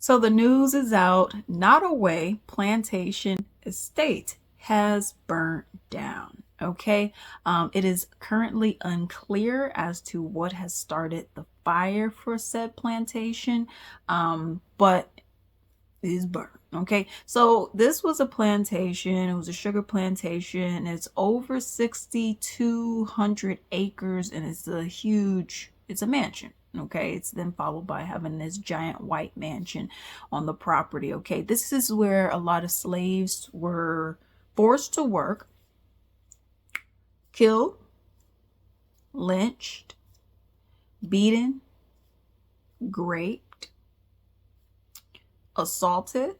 So the news is out. Nottoway Plantation Estate has burnt down. Okay. It is currently unclear as to what has started the fire for said plantation, but it is burnt. Okay. So this was a plantation. It was a sugar plantation. It's over 6,200 acres and it's a mansion. Okay, it's then followed by having this giant white mansion on the property. Okay, this is where a lot of slaves were forced to work, killed, lynched, beaten, raped, assaulted,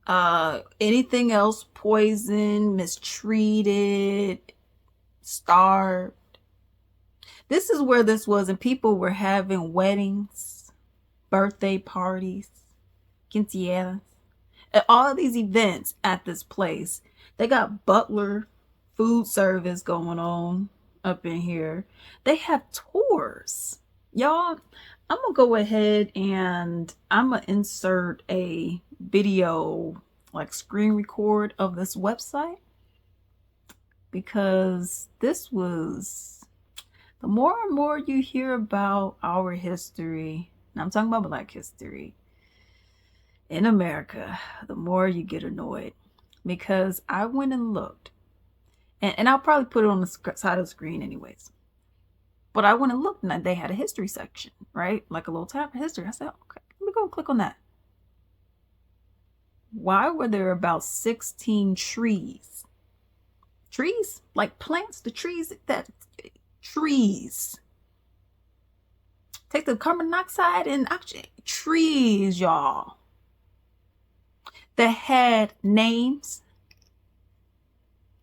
anything else, poisoned, mistreated, starved. This is where this was, and people were having weddings, birthday parties, quinceañeras, and all of these events at this place. They got butler, food service going on up in here. They have tours. Y'all, I'm going to go ahead and I'm going to insert a video, like screen record of this website, because this was... The more and more you hear about our history, and I'm talking about Black history in America, the more you get annoyed. Because I went and looked, and I'll probably put it on the side of the screen anyways. But I went and looked, and they had a history section, right? Like a little tab for history. I said, okay, let me go and click on that. Why were there about 16 trees? Trees? Like plants? The trees that... Trees. Take the carbon monoxide and oxygen. Trees, y'all. That had names.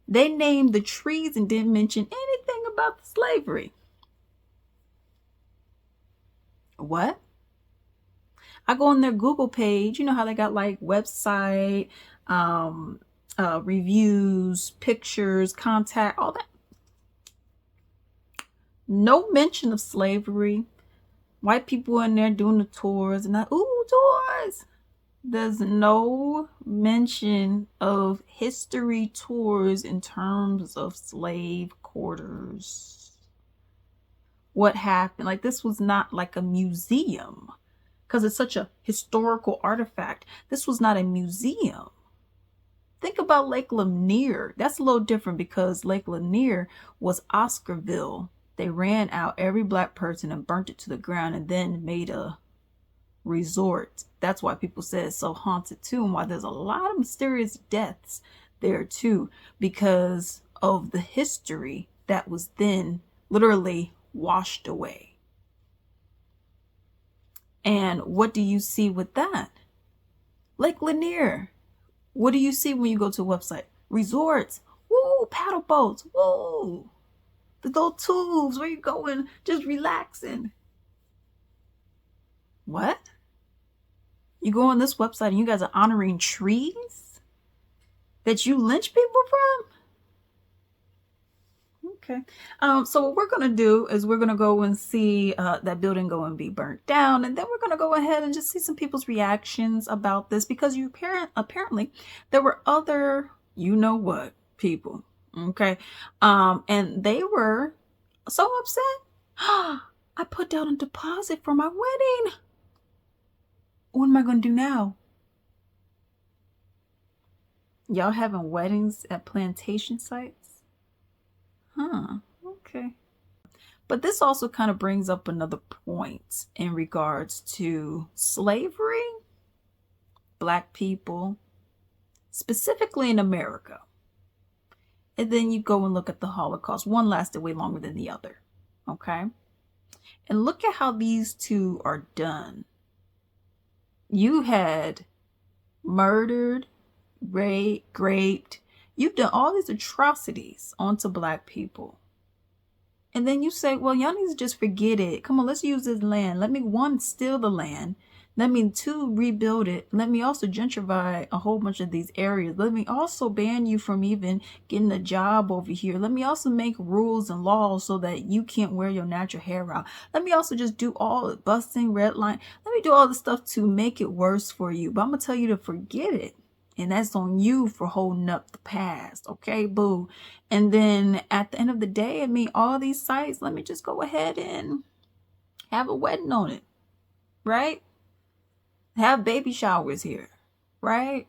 They named the trees and didn't mention anything about the slavery. What? I go on their Google page. You know how they got like website, reviews, pictures, contact, all that. No mention of slavery. White people in there doing the tours and tours. There's no mention of history tours in terms of slave quarters. What happened? Like, this was not like a museum because it's such a historical artifact. This was not a museum. Think about Lake Lanier. That's a little different because Lake Lanier was Oscarville. They ran out every Black person and burnt it to the ground and then made a resort. That's why people say it's so haunted too, and why there's a lot of mysterious deaths there too, because of the history that was then literally washed away. And what do you see with that? Lake Lanier. What do you see when you go to a website? Resorts. Woo! Paddle boats. Woo! The little tubes where you going just relaxing. What? You go on this website and you guys are honoring trees that you lynch people from? Okay. So what we're going to do is we're going to go and see that building go and be burnt down. And then we're going to go ahead and just see some people's reactions about this, because apparently there were other, you know what, people. Okay. And they were so upset. I put down a deposit for my wedding. What am I going to do now? Y'all having weddings at plantation sites? Huh. Okay. But this also kind of brings up another point in regards to slavery, Black people, specifically in America. And then you go and look at the Holocaust. One lasted way longer than the other. Okay? And look at how these two are done. You had murdered, raped. You've done all these atrocities onto Black people. And then you say, well, y'all need to just forget it. Come on, let's use this land. Let me, one, steal the land. Let me, to rebuild it, let me also gentrify a whole bunch of these areas. Let me also ban you from even getting a job over here. Let me also make rules and laws so that you can't wear your natural hair out. Let me also just do all the busting, red line. Let me do all the stuff to make it worse for you. But I'm going to tell you to forget it. And that's on you for holding up the past. Okay, boo. And then at the end of the day, I mean, all these sites, let me just go ahead and have a wedding on it. Right? Have baby showers here, right?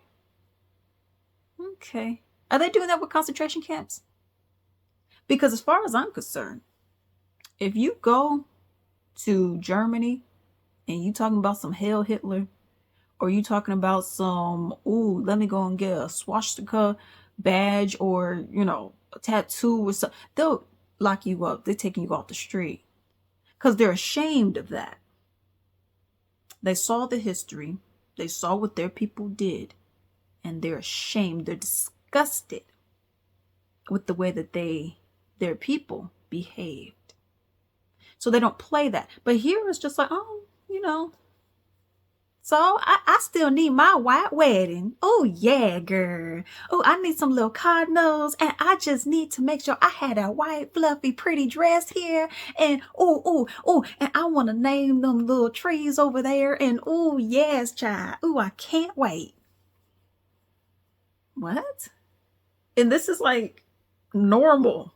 Okay. Are they doing that with concentration camps? Because as far as I'm concerned, if you go to Germany and you talking about some Hail Hitler, or you talking about some, ooh, let me go and get a swastika badge or, you know, a tattoo or something, they'll lock you up. They're taking you off the street because they're ashamed of that. They saw the history. They saw what their people did, and they're ashamed. They're disgusted with the way that their people behaved. So they don't play that. But here it's just like, oh, you know, so I still need my white wedding. Oh, yeah, girl. Oh, I need some little cardinals. And I just need to make sure I had a white, fluffy, pretty dress here. And and I want to name them little trees over there. And oh, yes, child. Oh, I can't wait. What? And this is like normal.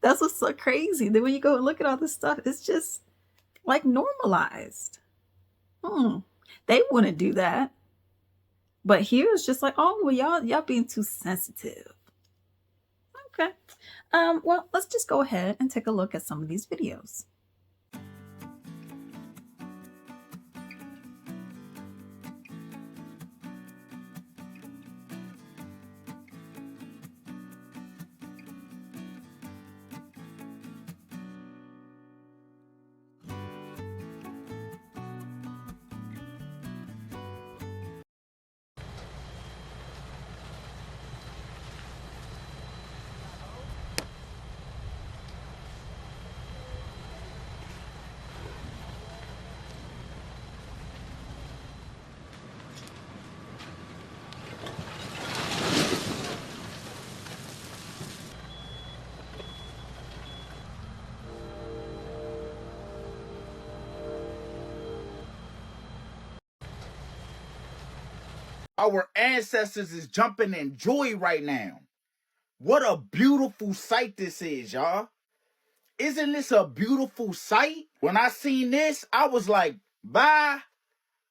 That's what's so crazy. Then when you go and look at all this stuff, it's just like normalized. They wouldn't do that. But here it's just like, oh, well, y'all being too sensitive. Okay. Well, let's just go ahead and take a look at some of these videos. Our ancestors is jumping in joy right now. What a beautiful sight this is, y'all. Isn't this a beautiful sight? When I seen this, I was like, bye.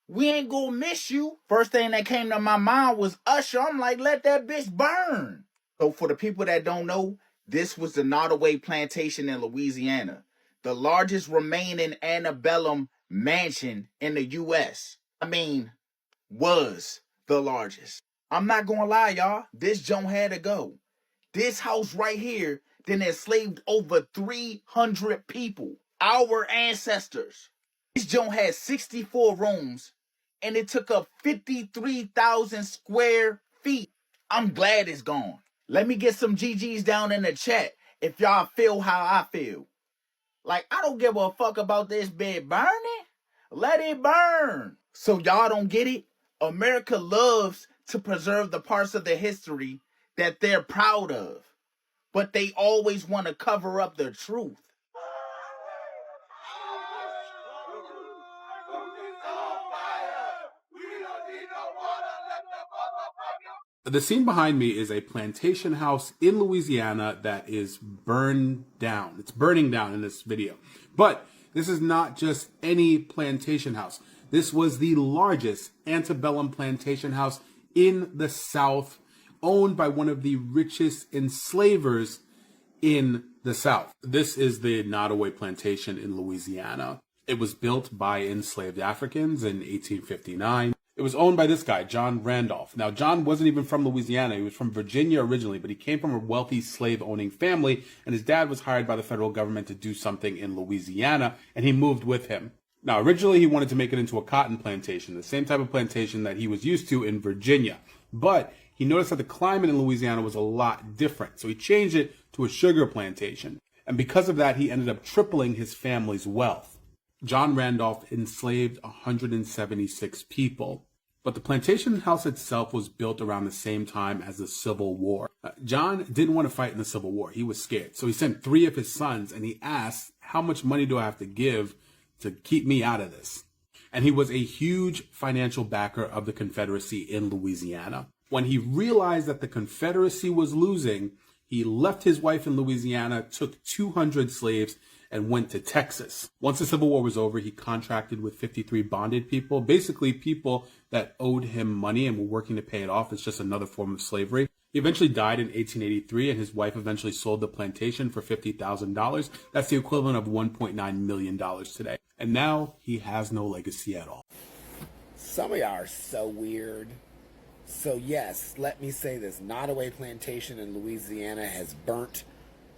We ain't gonna miss you. First thing that came to my mind was Usher. I'm like, let that bitch burn. So for the people that don't know, this was the Nottoway Plantation in Louisiana, the largest remaining antebellum mansion in the U.S. I mean, was the largest. I'm not gonna lie, y'all. This joint had to go. This house right here then enslaved over 300 people. Our ancestors. This joint had 64 rooms, and it took up 53,000 square feet. I'm glad it's gone. Let me get some GGs down in the chat if y'all feel how I feel. Like, I don't give a fuck about this bed burning. Let it burn. So y'all don't get it? America loves to preserve the parts of the history that they're proud of, but they always want to cover up the truth. The scene behind me is a plantation house in Louisiana that is burned down. It's burning down in this video. But this is not just any plantation house. This was the largest antebellum plantation house in the South, owned by one of the richest enslavers in the South. This is the Nottoway Plantation in Louisiana. It was built by enslaved Africans in 1859. It was owned by this guy, John Randolph. Now, John wasn't even from Louisiana. He was from Virginia originally, but he came from a wealthy slave-owning family, and his dad was hired by the federal government to do something in Louisiana, and he moved with him. Now, originally, he wanted to make it into a cotton plantation, the same type of plantation that he was used to in Virginia. But he noticed that the climate in Louisiana was a lot different, so he changed it to a sugar plantation. And because of that, he ended up tripling his family's wealth. John Randolph enslaved 176 people. But the plantation house itself was built around the same time as the Civil War. John didn't want to fight in the Civil War. He was scared. So he sent 3 of his sons and he asked, how much money do I have to give to keep me out of this? And he was a huge financial backer of the Confederacy in Louisiana. When he realized that the Confederacy was losing, he left his wife in Louisiana, took 200 slaves, and went to Texas. Once the Civil War was over, he contracted with 53 bonded people, basically people that owed him money and were working to pay it off. It's just another form of slavery. He eventually died in 1883, and his wife eventually sold the plantation for $50,000. That's the equivalent of $1.9 million today. And now he has no legacy at all. Some of y'all are so weird. So yes, let me say this. Nottoway Plantation in Louisiana has burnt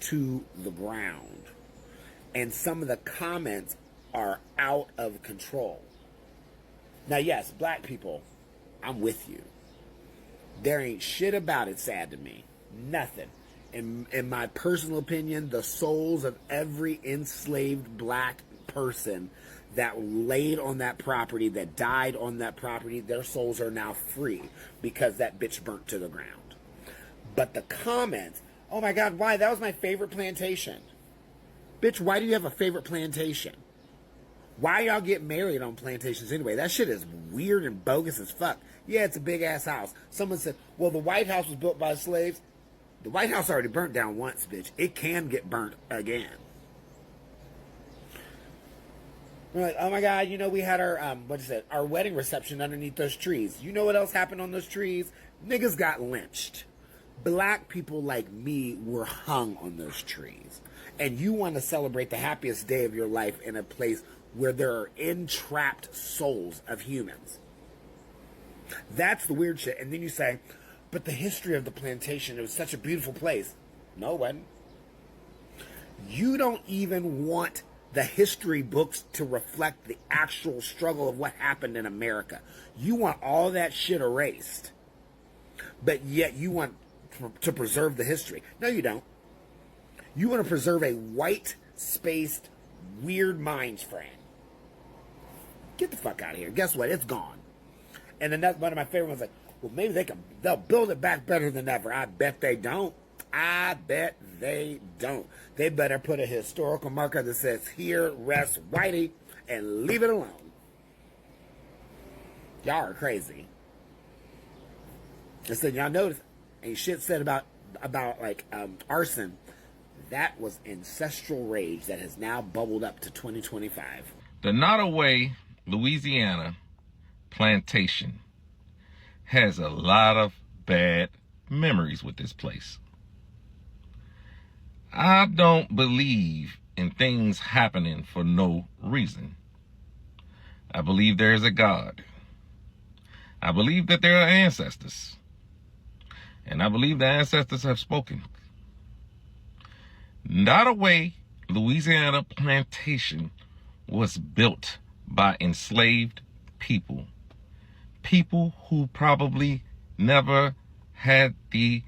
to the ground. And some of the comments are out of control. Now, yes, black people, I'm with you. There ain't shit about it sad to me. Nothing. In my personal opinion, the souls of every enslaved black person that laid on that property, that died on that property, their souls are now free because that bitch burnt to the ground. But the comments, oh my God, why? That was my favorite plantation. Bitch, why do you have a favorite plantation? Why y'all get married on plantations anyway? That shit is weird and bogus as fuck. Yeah, it's a big ass house. Someone said, well, the White House was built by slaves. The White House already burnt down once, bitch. It can get burnt again. We're like, oh my God, you know, we had our, our wedding reception underneath those trees. You know what else happened on those trees? Niggas got lynched. Black people like me were hung on those trees. And you want to celebrate the happiest day of your life in a place where there are entrapped souls of humans. That's the weird shit. And then you say, but the history of the plantation, it was such a beautiful place. No, it wasn't. You don't even want the history books to reflect the actual struggle of what happened in America. You want all that shit erased. But yet you want to preserve the history. No, you don't. You want to preserve a white-spaced, weird minds frame. Get the fuck out of here. Guess what? It's gone. And then that's one of my favorite ones. Like, well, maybe they'll build it back better than ever. I bet they don't. I bet they don't. They better put a historical marker that says, here rests Whitey, and leave it alone. Y'all are crazy. And so y'all notice, ain't shit said about arson. That was ancestral rage that has now bubbled up to 2025. The Nottoway, Louisiana plantation has a lot of bad memories with this place. I don't believe in things happening for no reason. I believe there is a God. I believe that there are ancestors. And I believe the ancestors have spoken. Nottoway, Louisiana plantation was built by enslaved people. People who probably never had the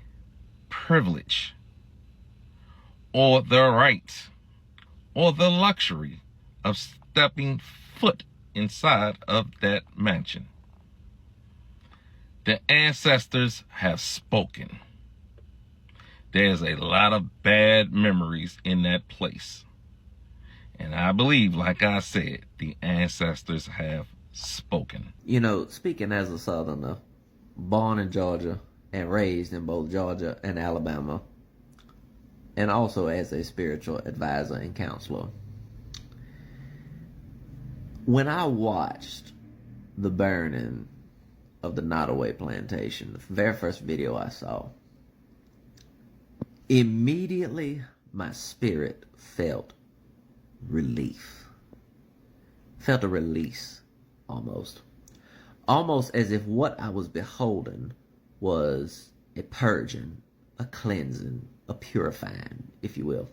privilege or the right or the luxury of stepping foot inside of that mansion. The ancestors have spoken. There's a lot of bad memories in that place. And I believe, like I said, the ancestors have spoken. You know, speaking as a Southerner, born in Georgia and raised in both Georgia and Alabama, and also as a spiritual advisor and counselor, when I watched the burning of the Nottoway plantation, the very first video I saw, immediately my spirit felt relief. Felt a release, almost. Almost as if what I was beholding was a purging, a cleansing, a purifying, if you will.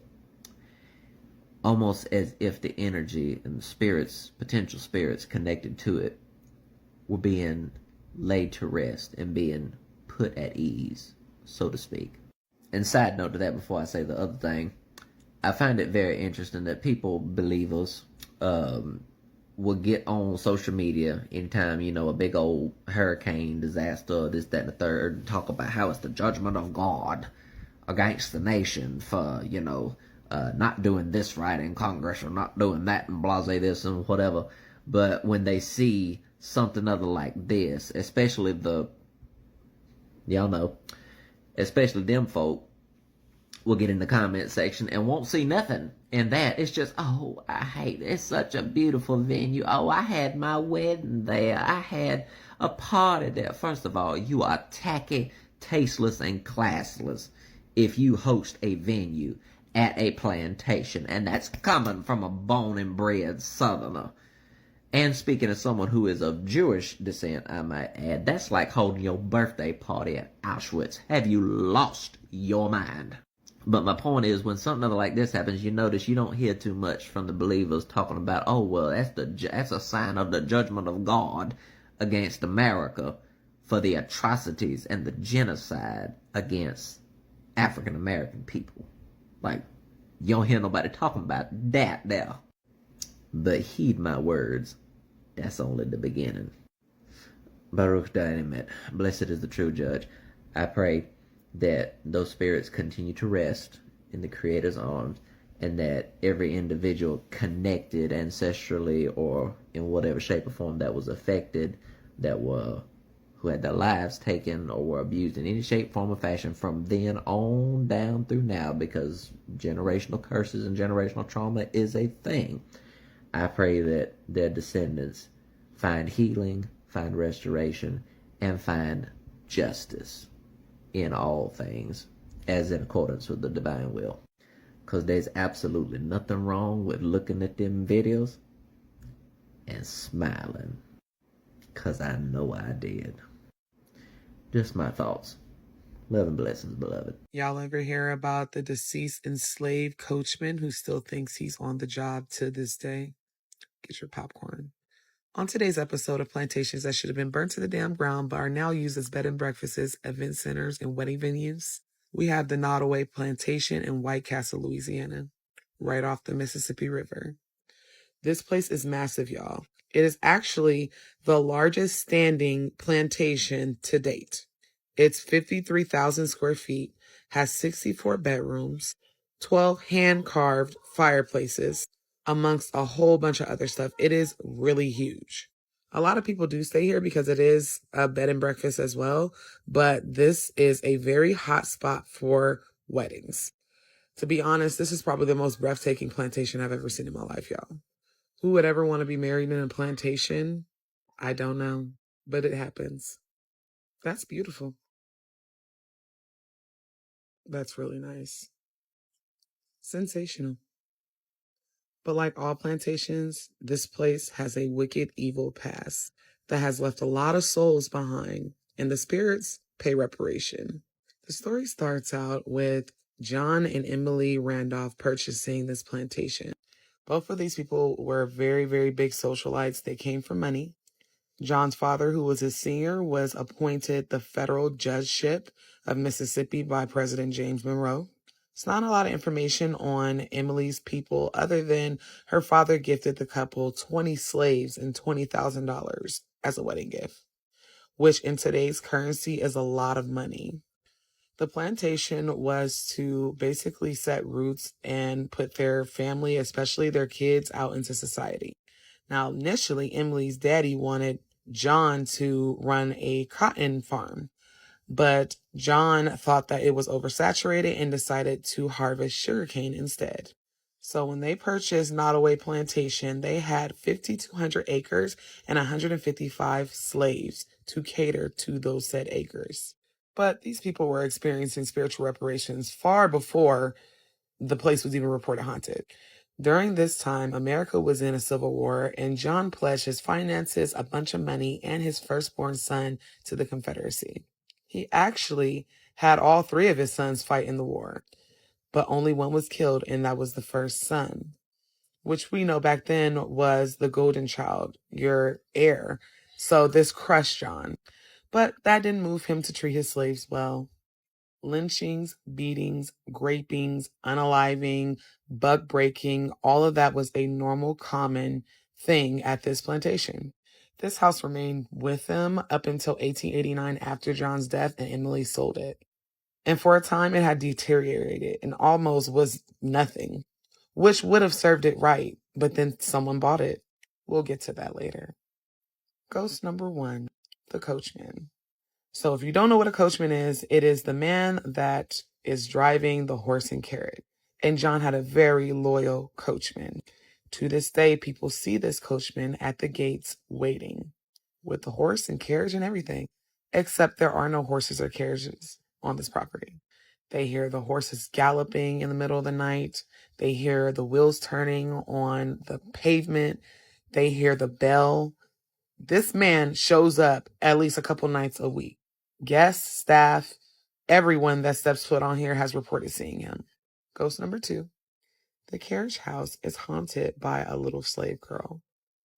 Almost as if the energy and the spirits, potential spirits connected to it, were being laid to rest and being put at ease, so to speak. And side note to that, before I say the other thing, I find it very interesting that people, believers, will get on social media anytime, a big old hurricane disaster, this, that, and the third, talk about how it's the judgment of God against the nation for, not doing this right in Congress or not doing that and blase this and whatever. But when they see something other like this, especially especially them folk, will get in the comment section and won't see nothing in that. It's just, oh, I hate it. It's such a beautiful venue. Oh, I had my wedding there. I had a party there. First of all, you are tacky, tasteless, and classless if you host a venue at a plantation. And that's coming from a born and bred Southerner. And speaking of someone who is of Jewish descent, I might add, that's like holding your birthday party at Auschwitz. Have you lost your mind? But my point is, when something like this happens, you notice you don't hear too much from the believers talking about, oh, well, that's a sign of the judgment of God against America for the atrocities and the genocide against African American people. Like, you don't hear nobody talking about that there. But heed my words, that's only the beginning. Baruch Dainemet, blessed is the true judge. I pray that those spirits continue to rest in the Creator's arms, and that every individual connected ancestrally or in whatever shape or form that was affected, who had their lives taken or were abused in any shape, form, or fashion from then on down through now, because generational curses and generational trauma is a thing. I pray that their descendants find healing, find restoration, and find justice in all things, as in accordance with the divine will. Because there's absolutely nothing wrong with looking at them videos and smiling. Because I know I did. Just my thoughts. Love and blessings, beloved. Y'all ever hear about the deceased enslaved coachman who still thinks he's on the job to this day? Get your popcorn. On today's episode of plantations that should have been burnt to the damn ground but are now used as bed and breakfasts, event centers, and wedding venues, we have the Nottoway Plantation in White Castle, Louisiana, right off the Mississippi River. This place is massive, y'all. It is actually the largest standing plantation to date. It's 53,000 square feet, has 64 bedrooms, 12 hand-carved fireplaces, amongst a whole bunch of other stuff. It is really huge. A lot of people do stay here because it is a bed and breakfast as well, but this is a very hot spot for weddings. To be honest, this is probably the most breathtaking plantation I've ever seen in my life, y'all. Who would ever want to be married in a plantation? I don't know, but it happens. That's beautiful. That's really nice. Sensational. But like all plantations, this place has a wicked, evil past that has left a lot of souls behind, and the spirits pay reparation. The story starts out with John and Emily Randolph purchasing this plantation. Both of these people were very, very big socialites. They came for money. John's father, who was a senior, was appointed the federal judgeship of Mississippi by President James Monroe. It's not a lot of information on Emily's people other than her father gifted the couple 20 slaves and $20,000 as a wedding gift, which in today's currency is a lot of money. The plantation was to basically set roots and put their family, especially their kids, out into society. Now, initially, Emily's daddy wanted John to run a cotton farm, but John thought that it was oversaturated and decided to harvest sugarcane instead. So when they purchased Nottoway Plantation, they had 5,200 acres and 155 slaves to cater to those said acres. But these people were experiencing spiritual reparations far before the place was even reported haunted. During this time, America was in a civil war, and John pledged his finances, a bunch of money, and his firstborn son to the Confederacy. He actually had all three of his sons fight in the war, but only one was killed, and that was the first son, which we know back then was the golden child, your heir. So this crushed John, but that didn't move him to treat his slaves well. Lynchings, beatings, grapings, unaliving, buck breaking, all of that was a normal, common thing at this plantation. This house remained with them up until 1889 after John's death, and Emily sold it. And for a time, it had deteriorated and almost was nothing, which would have served it right, but then someone bought it. We'll get to that later. Ghost number 1, the coachman. So if you don't know what a coachman is, it is the man that is driving the horse and carriage. And John had a very loyal coachman. To this day, people see this coachman at the gates waiting with the horse and carriage and everything, except there are no horses or carriages on this property. They hear the horses galloping in the middle of the night. They hear the wheels turning on the pavement. They hear the bell. This man shows up at least a couple nights a week. Guests, staff, everyone that steps foot on here has reported seeing him. Ghost number 2. The carriage house is haunted by a little slave girl.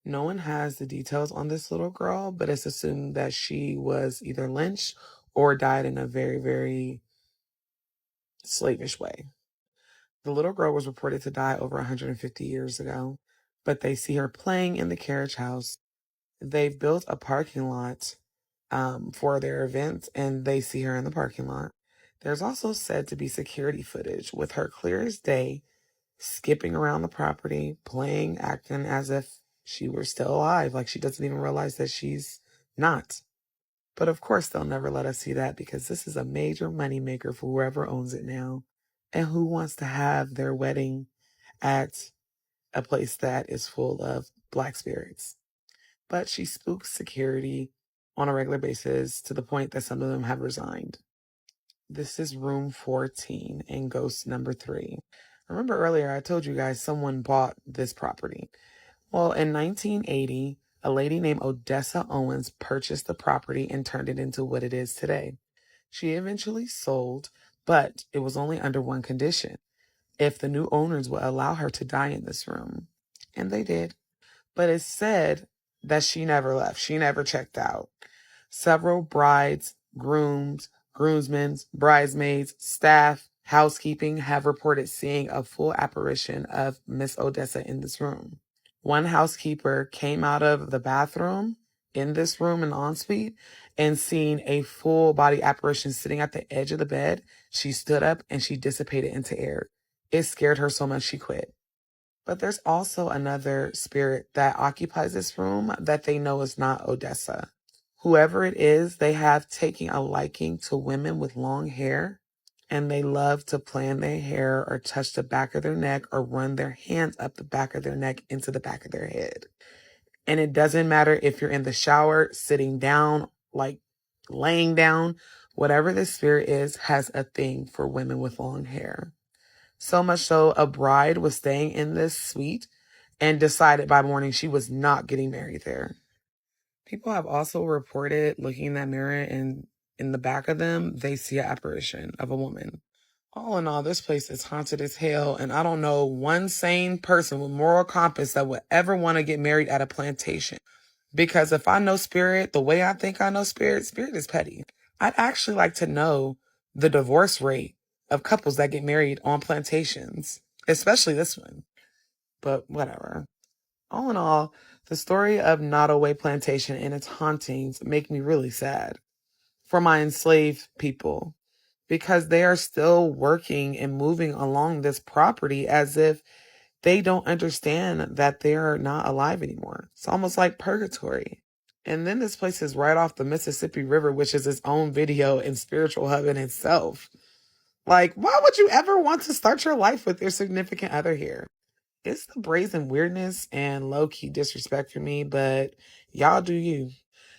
No one has the details on this little girl, but it's assumed that she was either lynched or died in a very, very slavish way. The little girl was reported to die over 150 years ago, but they see her playing in the carriage house. They've built a parking lot for their events, and they see her in the parking lot. There's also said to be security footage with her clear as day, skipping around the property, playing, acting as if she were still alive, like she doesn't even realize that she's not. But of course, they'll never let us see that because this is a major moneymaker for whoever owns it now. And who wants to have their wedding at a place that is full of black spirits? But she spooks security on a regular basis to the point that some of them have resigned. This is room 14 and ghost number 3. Remember earlier I told you guys someone bought this property. Well, in 1980, a lady named Odessa Owens purchased the property and turned it into what it is today. She eventually sold, but it was only under one condition: if the new owners would allow her to die in this room. And they did. But it's said that she never left. She never checked out. Several brides, grooms, groomsmen, bridesmaids, staff, housekeeping have reported seeing a full apparition of Miss Odessa in this room. One housekeeper came out of the bathroom in this room in the ensuite and seen a full body apparition sitting at the edge of the bed. She stood up and she dissipated into air. It scared her so much she quit. But there's also another spirit that occupies this room that they know is not Odessa. Whoever it is, they have taken a liking to women with long hair, and they love to plan their hair or touch the back of their neck or run their hands up the back of their neck into the back of their head. And it doesn't matter if you're in the shower, sitting down, like laying down, whatever the spirit is has a thing for women with long hair. So much so, a bride was staying in this suite and decided by morning she was not getting married there. People have also reported looking in that mirror and in the back of them, they see an apparition of a woman. All in all, this place is haunted as hell, and I don't know one sane person with moral compass that would ever want to get married at a plantation. Because if I know spirit the way I think I know spirit, spirit is petty. I'd actually like to know the divorce rate of couples that get married on plantations, especially this one. But whatever. All in all, the story of Nottoway Plantation and its hauntings make me really sad for my enslaved people, because they are still working and moving along this property as if they don't understand that they're not alive anymore. It's almost like purgatory. And then this place is right off the Mississippi River, which is its own video and spiritual hub in itself. Like, why would you ever want to start your life with your significant other here? It's the brazen weirdness and low-key disrespect for me, but y'all do you.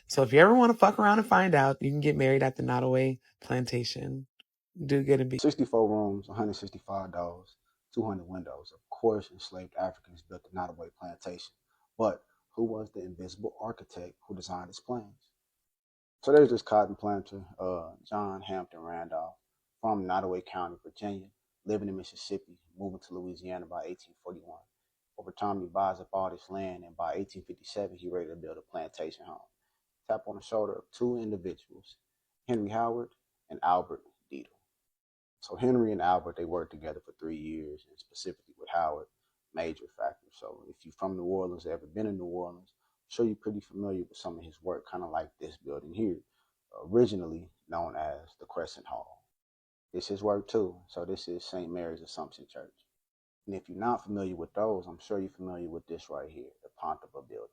So if you ever want to fuck around and find out, you can get married at the Nottoway Plantation. Do good and be. 64 rooms, 165 doors, 200 windows. Of course, enslaved Africans built the Nottoway Plantation. But who was the invisible architect who designed its plans? So there's this cotton planter, John Hampton Randolph, from Nottoway County, Virginia, living in Mississippi, moving to Louisiana by 1841. Over time, he buys up all this land, and by 1857, he ready to build a plantation home. Tap on the shoulder of two individuals, Henry Howard and Albert Deedle. So Henry and Albert, they worked together for 3 years, and specifically with Howard, major factor. So if you're from New Orleans, ever been in New Orleans, I'm sure you're pretty familiar with some of his work, kind of like this building here, originally known as the Crescent Hall. It's his work too. So this is St. Mary's Assumption Church. And if you're not familiar with those, I'm sure you're familiar with this right here, the Ponteva buildings.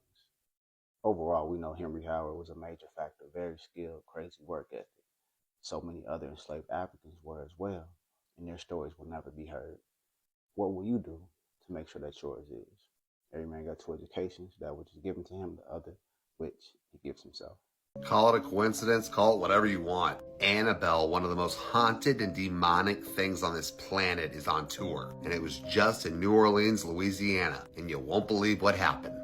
Overall, we know Henry Howard was a major factor, very skilled, crazy work ethic. So many other enslaved Africans were as well, and their stories will never be heard. What will you do to make sure that yours is? Every man got two educations, that which is given to him, the other which he gives himself. Call it a coincidence, call it whatever you want. Annabelle, one of the most haunted and demonic things on this planet, is on tour. And it was just in New Orleans, Louisiana. And you won't believe what happened.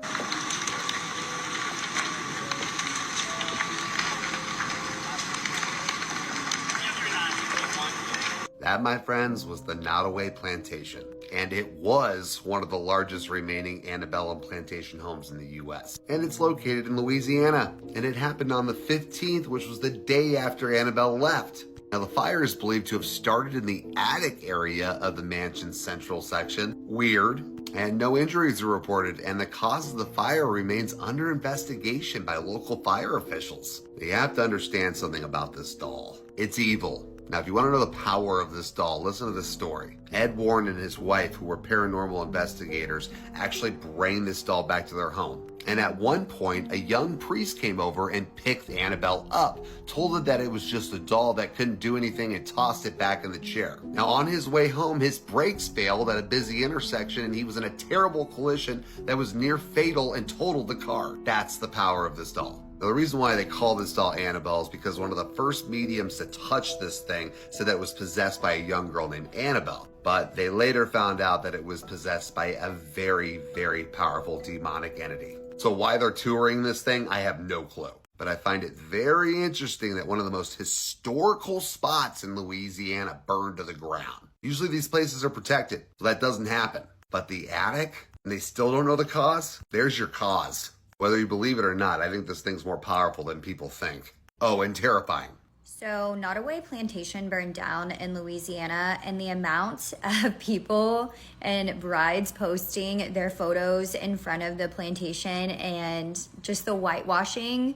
That, my friends, was the Nottoway Plantation. And it was one of the largest remaining antebellum plantation homes in the U.S. And it's located in Louisiana. And it happened on the 15th, which was the day after Annabelle left. Now, the fire is believed to have started in the attic area of the mansion's central section. Weird. And no injuries are reported, and the cause of the fire remains under investigation by local fire officials. You have to understand something about this doll. It's evil. Now, if you want to know the power of this doll, listen to this story. Ed Warren and his wife, who were paranormal investigators, actually bring this doll back to their home. And at one point, a young priest came over and picked Annabelle up, told her that it was just a doll that couldn't do anything, and tossed it back in the chair. Now, on his way home, his brakes failed at a busy intersection, and he was in a terrible collision that was near fatal and totaled the car. That's the power of this doll. Now, the reason why they call this doll Annabelle is because one of the first mediums to touch this thing said that it was possessed by a young girl named Annabelle. But they later found out that it was possessed by a very, very powerful demonic entity. So why they're touring this thing, I have no clue. But I find it very interesting that one of the most historical spots in Louisiana burned to the ground. Usually these places are protected, so that doesn't happen. But the attic, and they still don't know the cause? There's your cause. Whether you believe it or not, I think this thing's more powerful than people think. Oh, and terrifying. So Nottoway Plantation burned down in Louisiana, and the amount of people and brides posting their photos in front of the plantation and just the whitewashing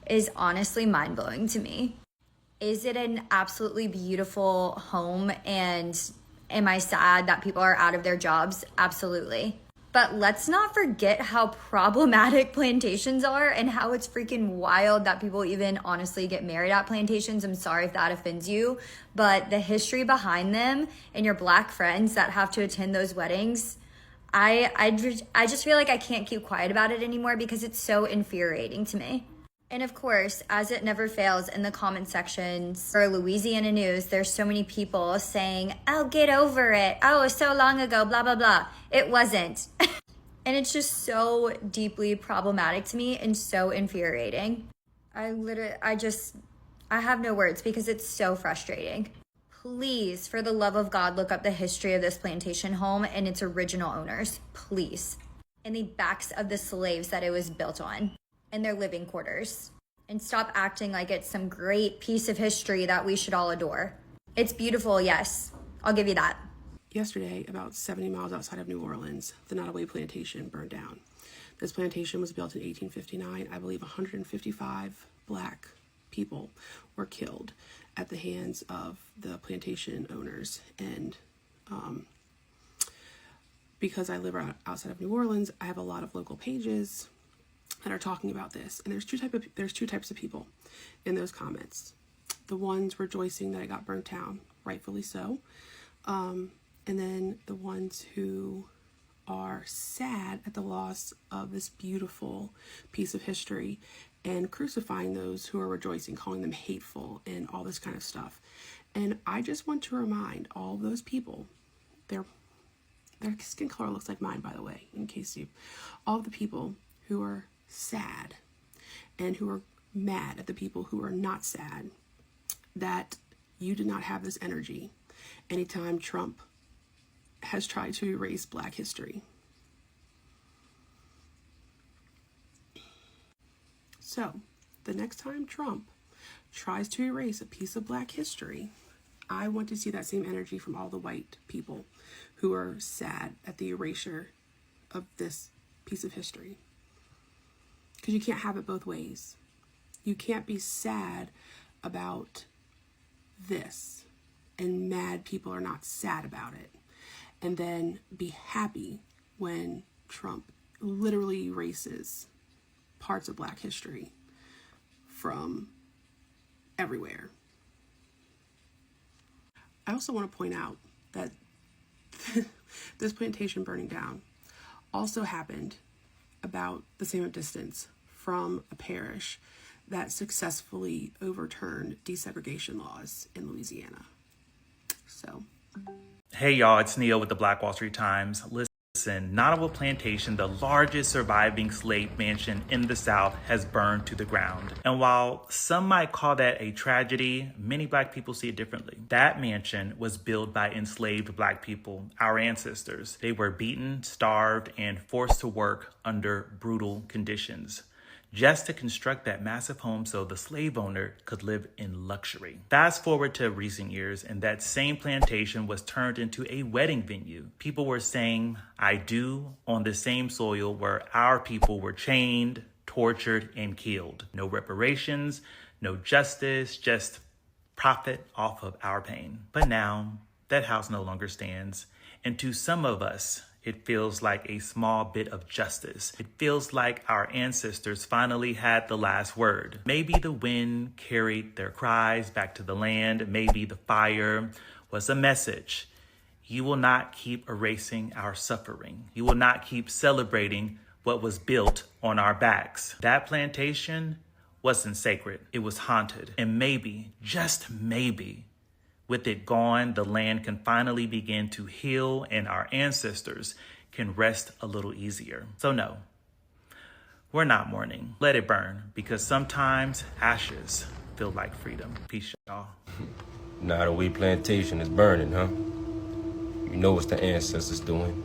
is honestly mind-blowing to me. Is it an absolutely beautiful home, and am I sad that people are out of their jobs? Absolutely. But let's not forget how problematic plantations are and how it's freaking wild that people even honestly get married at plantations. I'm sorry if that offends you, but the history behind them and your Black friends that have to attend those weddings, I just feel like I can't keep quiet about it anymore because it's so infuriating to me. And of course, as it never fails in the comment sections for Louisiana news, there's so many people saying, oh, get over it. Oh, it was so long ago, blah, blah, blah. It wasn't. And it's just so deeply problematic to me and so infuriating. I have no words because it's so frustrating. Please, for the love of God, look up the history of this plantation home and its original owners, please. And the backs of the slaves that it was built on. And their living quarters, and stop acting like it's some great piece of history that we should all adore. It's beautiful, yes, I'll give you that. Yesterday, about 70 miles outside of New Orleans, the Nottoway Plantation burned down. This plantation was built in 1859. I believe 155 Black people were killed at the hands of the plantation owners. And because I live outside of New Orleans, I have a lot of local pages that are talking about this, and there's two types of people in those comments. The ones rejoicing that it got burnt down, rightfully so, and then the ones who are sad at the loss of this beautiful piece of history and crucifying those who are rejoicing, calling them hateful and all this kind of stuff. And I just want to remind all of those people, their skin color looks like mine, by the way, in case all of the people who are sad and who are mad at the people who are not sad, that you did not have this energy anytime Trump has tried to erase Black history. So the next time Trump tries to erase a piece of Black history, I want to see that same energy from all the white people who are sad at the erasure of this piece of history. Because you can't have it both ways. You can't be sad about this and mad people are not sad about it, and then be happy when Trump literally erases parts of Black history from everywhere. I also want to point out that this plantation burning down also happened about the same distance from a parish that successfully overturned desegregation laws in Louisiana. So, hey y'all, it's Neil with the Black Wall Street Times. Listen, Nottoway Plantation, the largest surviving slave mansion in the South, has burned to the ground. And while some might call that a tragedy, many Black people see it differently. That mansion was built by enslaved Black people, our ancestors. They were beaten, starved, and forced to work under brutal conditions, just to construct that massive home so the slave owner could live in luxury. Fast forward to recent years, and that same plantation was turned into a wedding venue. People were saying, "I do" on the same soil where our people were chained, tortured, and killed. No reparations, no justice, just profit off of our pain. But now, that house no longer stands, and to some of us, it feels like a small bit of justice. It feels like our ancestors finally had the last word. Maybe the wind carried their cries back to the land. Maybe the fire was a message. You will not keep erasing our suffering. You will not keep celebrating what was built on our backs. That plantation wasn't sacred. It was haunted. And maybe, just maybe, with it gone, the land can finally begin to heal and our ancestors can rest a little easier. So no, we're not mourning. Let it burn, because sometimes ashes feel like freedom. Peace, y'all. Nottoway Plantation is burning, huh? You know what's the ancestors doing.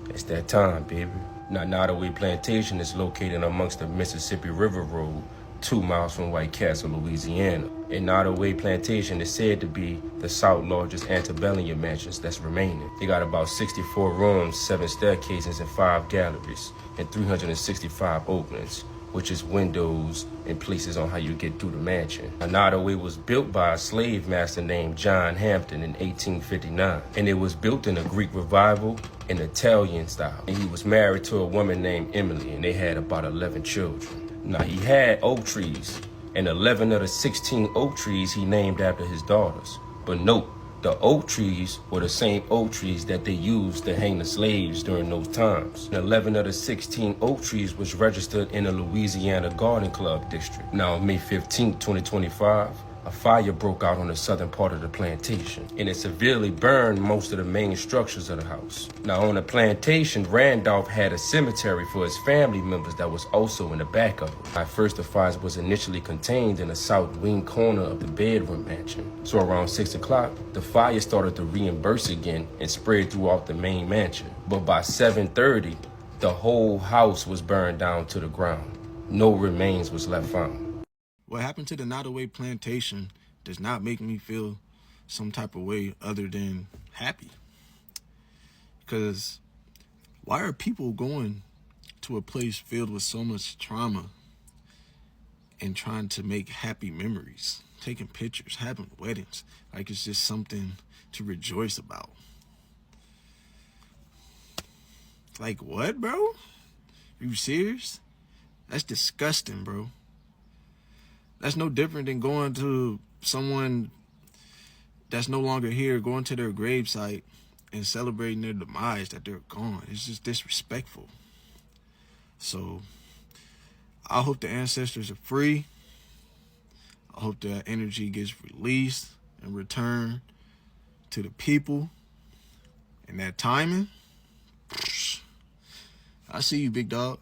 It's that time, baby. Now, Nottoway Plantation is located amongst the Mississippi River Road, 2 miles from White Castle, Louisiana. And Nottoway Plantation is said to be the South's largest antebellum mansions that's remaining. They got about 64 rooms, 7 staircases, and 5 galleries, and 365 openings, which is windows and places on how you get through the mansion. Nottoway was built by a slave master named John Hampton in 1859, and it was built in a Greek revival and Italian style. And he was married to a woman named Emily, and they had about 11 children. Now, he had oak trees, and 11 of the 16 oak trees he named after his daughters. But note, the oak trees were the same oak trees that they used to hang the slaves during those times. And 11 of the 16 oak trees was registered in the Louisiana Garden Club district. Now, on May 15, 2025, a fire broke out on the southern part of the plantation, and it severely burned most of the main structures of the house. Now, on the plantation, Randolph had a cemetery for his family members that was also in the back of it. At first, the fire was initially contained in the south wing corner of the bedroom mansion. So around 6 o'clock, the fire started to reimburse again and spread throughout the main mansion. But by 7:30, the whole house was burned down to the ground. No remains was left found. What happened to the Nottoway Plantation does not make me feel some type of way other than happy. Because why are people going to a place filled with so much trauma and trying to make happy memories, taking pictures, having weddings, like it's just something to rejoice about? Like what, bro? Are you serious? That's disgusting, bro. That's no different than going to someone that's no longer here, going to their gravesite and celebrating their demise, that they're gone. It's just disrespectful. So I hope the ancestors are free. I hope that energy gets released and returned to the people. And that timing, I see you, big dog.